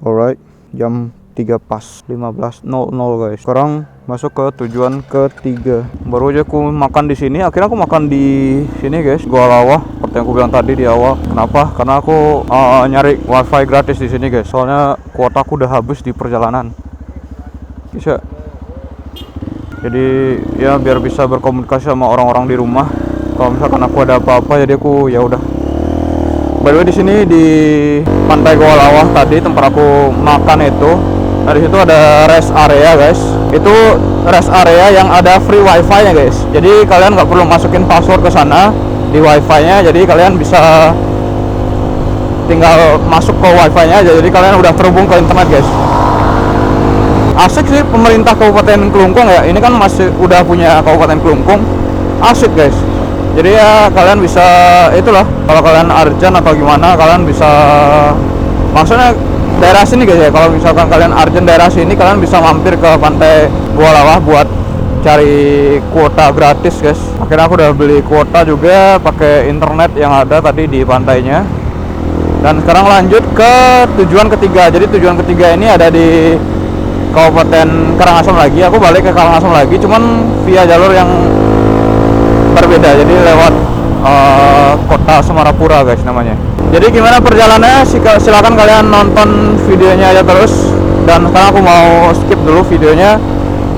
Alright, jam 3 pas 15.00 guys. Sekarang masuk ke tujuan ketiga. Baru aja aku makan di sini. Akhirnya aku makan di sini guys, Gua Lawah. Seperti yang aku bilang tadi di awal. Kenapa? Karena aku nyari wifi gratis di sini guys. Soalnya kuota aku udah habis di perjalanan. Bisa. Jadi ya biar bisa berkomunikasi sama orang-orang di rumah. Kalau misalkan aku ada apa-apa, jadi aku ya udah. By the way, di sini di Pantai Gua Lawah tadi tempat aku makan itu, nah di situ ada rest area guys. Itu rest area yang ada free wifi-nya guys. Jadi kalian nggak perlu masukin password ke sana di wifi-nya. Jadi kalian bisa tinggal masuk ke wifi-nya aja. Jadi kalian udah terhubung ke internet guys. Asik sih pemerintah Kabupaten Kelungkung ya. Ini kan masih udah punya Kabupaten Kelungkung. Asik guys. Jadi ya kalian bisa itulah, kalau kalian urgent atau gimana kalian bisa, maksudnya daerah sini guys ya, kalau misalkan kalian urgent daerah sini kalian bisa mampir ke Pantai Gua Lawah buat cari kuota gratis guys. Akhirnya aku udah beli kuota juga pakai internet yang ada tadi di pantainya. Dan sekarang lanjut ke tujuan ketiga. Jadi tujuan ketiga ini ada di Kabupaten Karangasem lagi. Aku balik ke Karangasem lagi, cuman via jalur yang berbeda, jadi lewat kota Semarapura guys namanya. Jadi gimana perjalanannya, silakan kalian nonton videonya aja terus. Dan sekarang aku mau skip dulu videonya.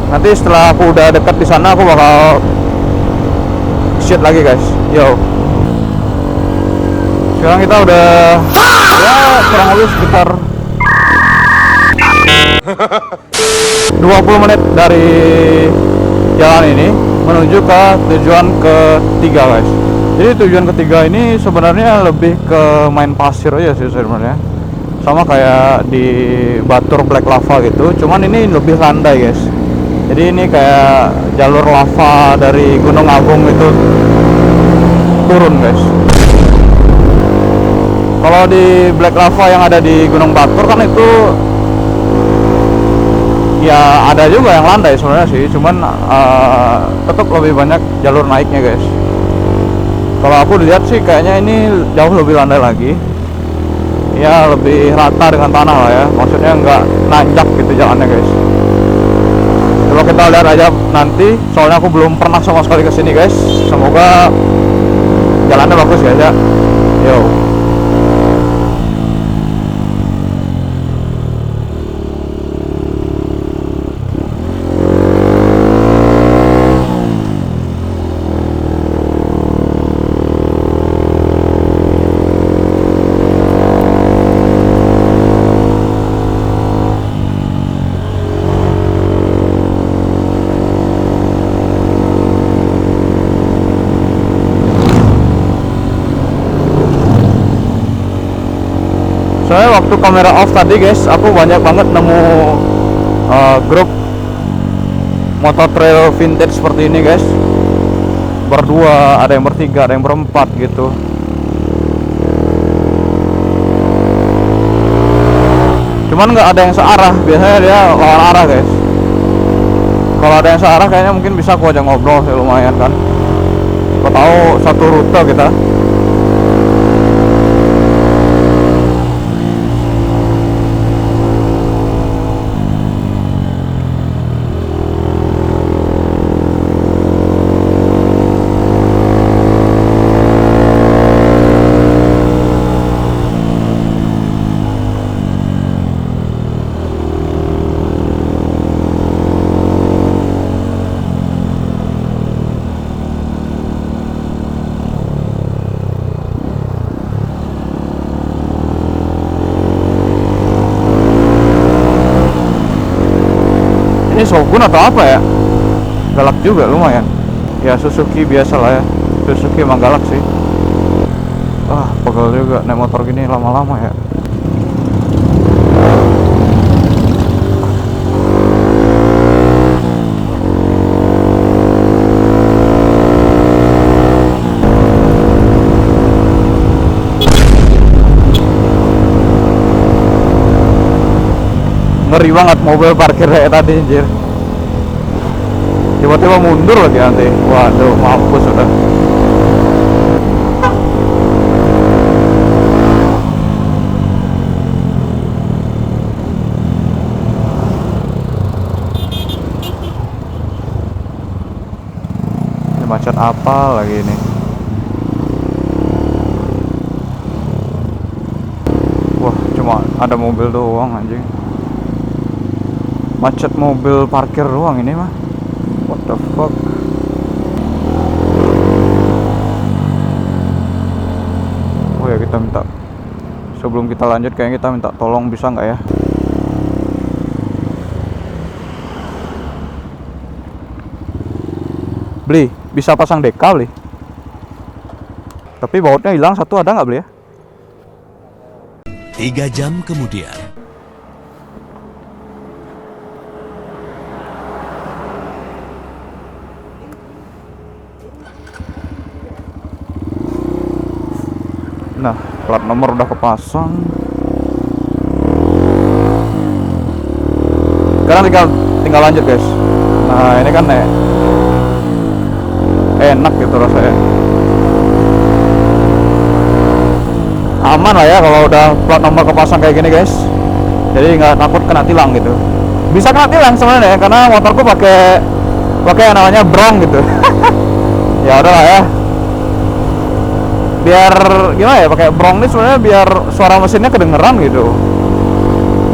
Nanti setelah aku udah deket di sana aku bakal shoot lagi guys. Yo, sekarang kita udah ya kurang lebih sekitar 20 menit dari jalan ini menuju ke tujuan ketiga guys. Jadi tujuan ketiga ini sebenarnya lebih ke main pasir aja sih sebenarnya, sama kayak di Batur Black Lava gitu, cuman ini lebih landai guys. Jadi ini kayak jalur lava dari Gunung Agung itu turun guys. Kalau di Black Lava yang ada di Gunung Batur kan itu ya ada juga yang landai sebenarnya sih, cuman tetap lebih banyak jalur naiknya guys. Kalau aku lihat sih kayaknya ini jauh lebih landai lagi, ya lebih rata dengan tanah lah ya, maksudnya nggak nanjak gitu jalannya guys. Coba kita lihat aja nanti, soalnya aku belum pernah sama sekali kesini guys. Semoga jalannya bagus guys ya. Yo. Soalnya waktu kamera off tadi guys, aku banyak banget nemu grup motor trail vintage seperti ini guys. Berdua, ada yang bertiga, ada yang berempat gitu. Cuman nggak ada yang searah, biasanya dia lawan arah guys. Kalau ada yang searah kayaknya mungkin bisa aku ajak ngobrol sih, lumayan kan. Kau tahu satu rute kita. Ini Shogun atau apa ya? Galak juga lumayan. Ya Suzuki biasa lah ya. Suzuki emang galak sih. Pegel juga naik motor gini lama-lama ya. Ngeri banget mobil parkir kayak tadi anjir. Tiba-tiba mundur lagi nanti. Waduh, mampus udah. macet apa lagi ini. Wah, cuma ada mobil doang anjing. Macet mobil parkir doang ini mah. What the fuck. Oh ya, kita minta, sebelum kita lanjut kayaknya kita minta tolong, bisa nggak ya? Beli, bisa pasang dekal beli. Tapi bautnya hilang satu, ada nggak beli ya? 3 jam kemudian. Nah, plat nomor udah kepasang. Sekarang tinggal lanjut guys. Nah ini kan enak gitu rasanya. Aman lah ya kalau udah plat nomor kepasang kayak gini guys. Jadi nggak takut kena tilang gitu. Bisa kena tilang sebenarnya karena motorku pakai yang namanya brong gitu. Ya udah lah ya. Biar gimana ya, pakai brong ini sebenarnya biar suara mesinnya kedengeran gitu.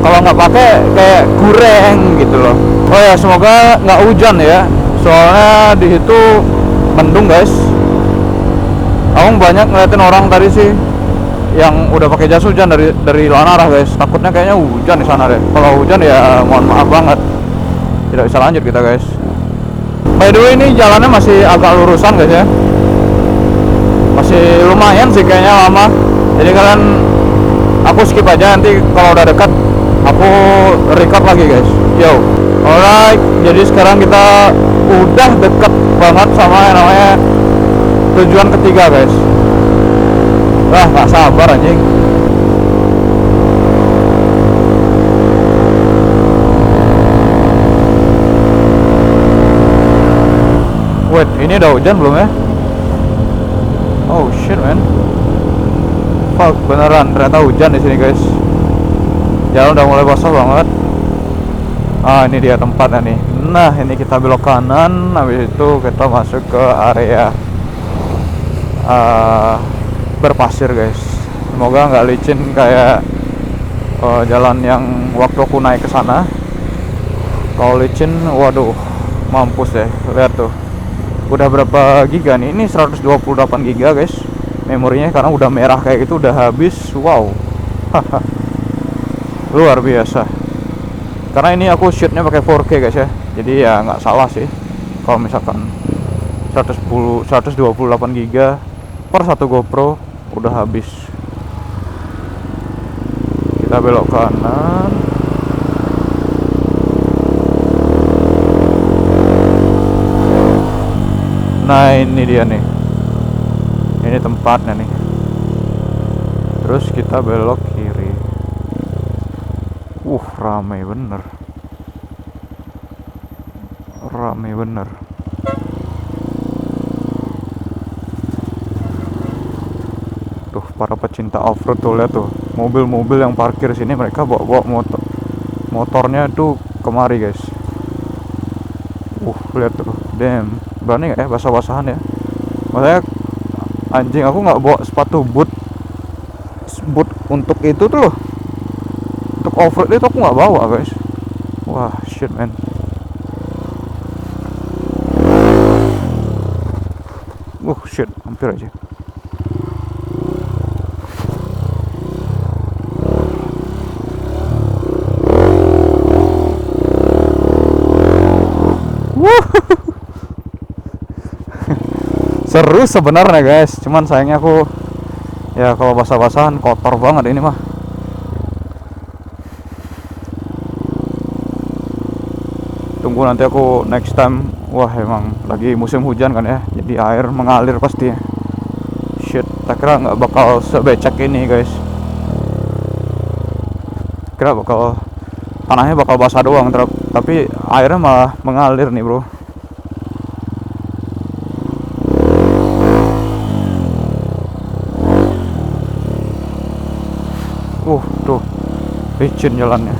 Kalau nggak pakai kayak gureng gitu loh. Oh ya, semoga nggak hujan ya, soalnya di situ mendung guys. Aku banyak ngeliatin orang tadi sih yang udah pakai jas hujan dari lawan arah guys. Takutnya kayaknya hujan di sana deh. Kalau hujan ya mohon maaf banget, tidak bisa lanjut kita guys. By the way, ini jalannya masih agak lurusan guys ya. Masih lumayan sih kayaknya lama. Jadi kalian, aku skip aja, nanti kalau udah dekat aku record lagi guys. Yo, alright. Jadi sekarang kita udah deket banget sama yang namanya tujuan ketiga guys. Wah, nggak sabar anjing. Wait, ini udah hujan belum ya? Oh shit man, fuck, beneran ternyata hujan di sini guys. Jalan udah mulai basah banget. Ah, ini dia tempatnya nih. Nah, ini kita belok kanan, habis itu kita masuk ke area berpasir guys. Semoga nggak licin kayak jalan yang waktu aku naik ke sana. Kalau licin, waduh, mampus deh. Lihat tuh. Udah berapa giga nih? Ini 128 giga guys memorinya, karena udah merah kayak gitu udah habis. Wow. Luar biasa. Karena ini aku shootnya pakai 4K guys ya. Jadi ya nggak salah sih kalau misalkan 128 giga per satu GoPro udah habis. Kita belok kanan. Nah ini dia nih, ini tempatnya nih. Terus kita belok kiri. Ramai bener. Ramai bener. Tuh para pecinta off-road tuh, lihat tuh mobil-mobil yang parkir sini, mereka bawa motornya tuh kemari guys. Lihat tuh, damn. Berani nggak ya basah-basahan ya? Makanya anjing, aku nggak bawa sepatu boot untuk itu tuh loh, untuk off-road itu aku nggak bawa guys. Wah shit man. Shit, hampir aja. Seru sebenarnya guys, cuman sayangnya aku ya kalau basah-basahan kotor banget ini mah. Tunggu nanti aku next time. Wah emang lagi musim hujan kan ya, jadi air mengalir pasti. Shit, tak kira nggak bakal sebecek ini guys. Kira bakal tanahnya bakal basah doang, tapi airnya malah mengalir nih bro. Tuh licin jalannya.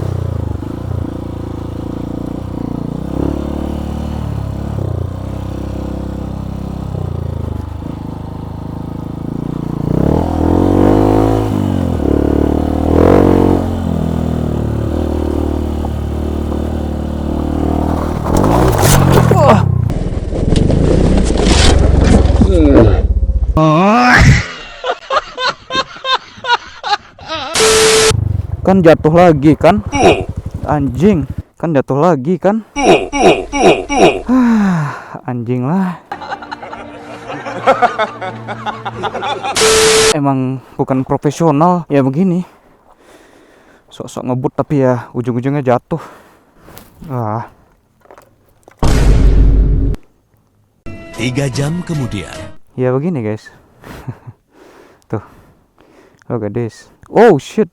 Kan jatuh lagi kan? Anjing, kan jatuh lagi kan? Anjing lah. Emang bukan profesional ya begini. Sok-sok ngebut tapi ya ujung-ujungnya jatuh. 3 jam kemudian. Ya begini guys. Tuh. Look at this. Oh shit.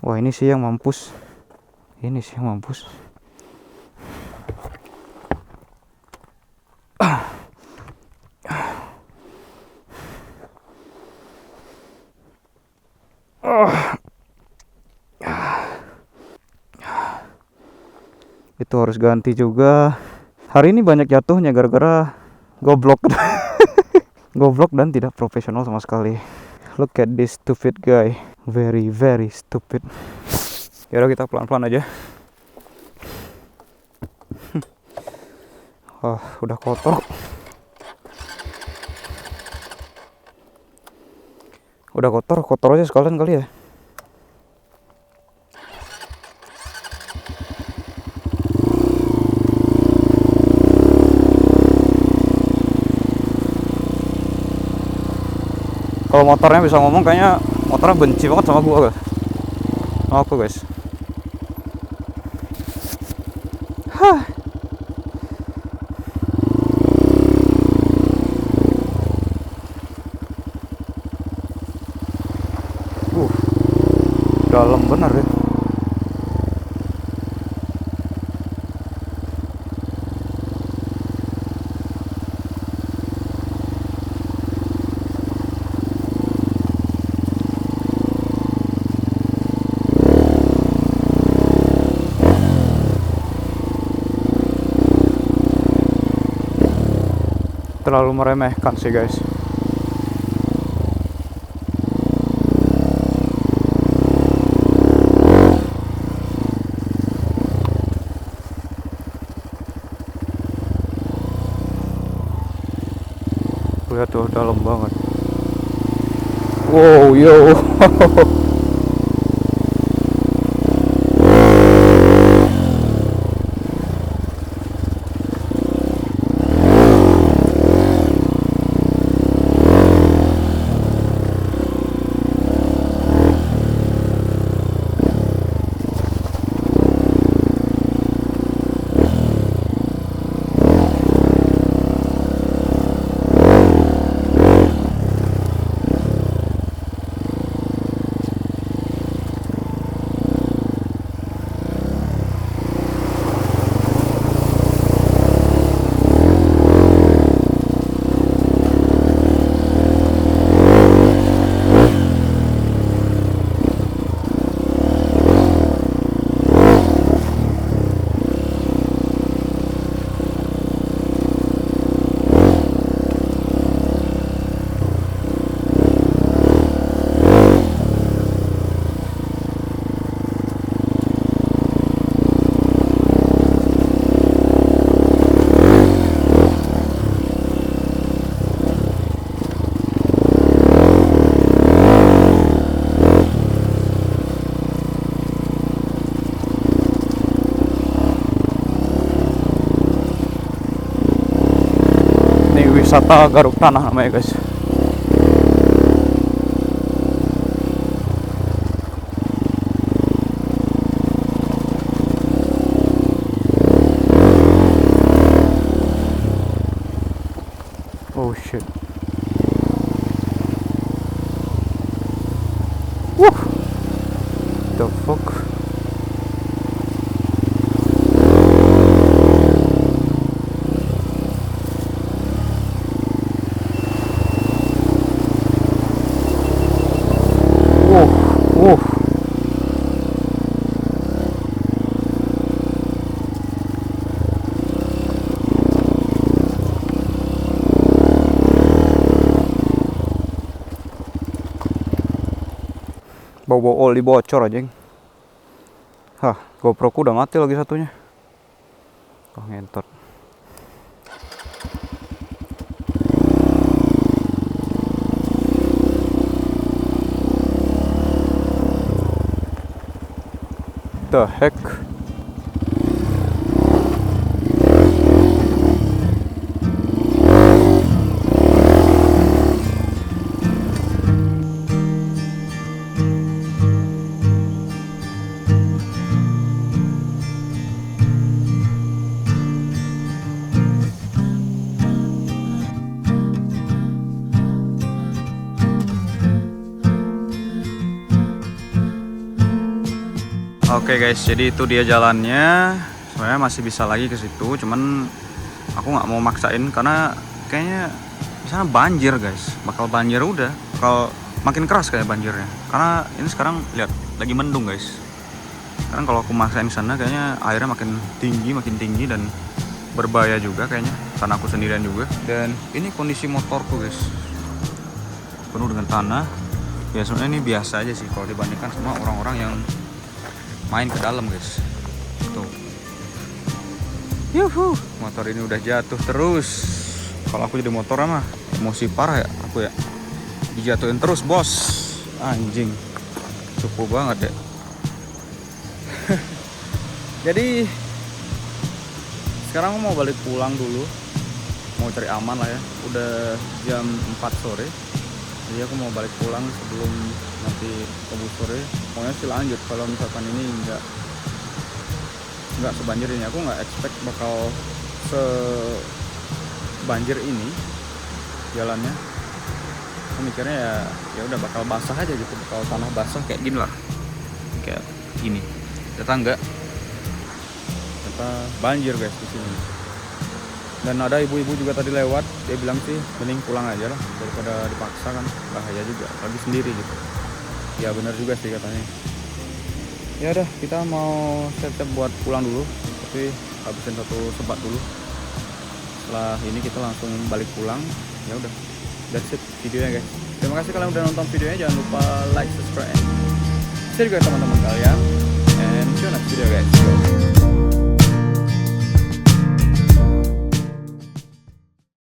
Wah ini sih yang mampus. Ini sih yang mampus. Itu harus ganti juga. Hari ini banyak jatuhnya gara-gara goblok. Goblok dan tidak profesional sama sekali. Look at this stupid guy. Very very stupid. Yaudah kita pelan-pelan aja. Udah kotor. Udah kotor aja sekalian kali ya. Kalau motornya bisa ngomong, kayaknya motornya benci banget sama gua guys. Sama aku guys. Dalam bener ya. Terlalu meremehkan sih guys. Lihat tuh dalam banget. Wow yo. Wisata Garuk Tanah namanya guys. Oh shit. Woo. The fuck. Bau-bau oli bocor aja. GoPro ku udah mati lagi satunya. Ngentot. the heck. Oke guys, jadi itu dia jalannya. Sebenarnya masih bisa lagi ke situ, cuman aku nggak mau maksain karena kayaknya di sana banjir guys. Bakal banjir udah, bakal makin keras kayak banjirnya. Karena ini sekarang lihat lagi mendung guys. Sekarang kalau aku maksain ke sana kayaknya airnya makin tinggi dan berbahaya juga kayaknya karena aku sendirian juga. Dan ini kondisi motorku guys, penuh dengan tanah. Ya sebenarnya ini biasa aja sih kalau dibandingkan sama orang-orang yang main ke dalam guys. Tuh. Yuhu, motor ini udah jatuh terus. Kalau aku jadi motor mah emosi parah ya aku ya. Dijatuhin terus bos. Anjing. Cukup banget ya. Jadi sekarang aku mau balik pulang dulu. Mau cari aman lah ya. Udah jam 4 sore. Jadi aku mau balik pulang sebelum nanti kebut sore. Pokoknya sih lanjut kalau misalkan ini nggak sebanjir ini. Aku nggak expect bakal sebanjir ini jalannya. Aku mikirnya ya udah bakal basah aja gitu, bakal tanah basah kayak gini lah, kayak gini. Ternyata enggak, ternyata banjir guys di sini. Dan ada ibu-ibu juga tadi lewat, dia bilang sih mending pulang aja lah daripada dipaksa kan, bahaya juga, lagi sendiri gitu. Ya benar juga sih katanya. Ya udah, kita mau siap-siap buat pulang dulu, tapi habisin satu sebat dulu. Setelah ini kita langsung balik pulang. Ya udah, that's it videonya guys. Terima kasih kalian udah nonton videonya, jangan lupa like, subscribe, and share juga teman-teman kalian. And see you next video guys.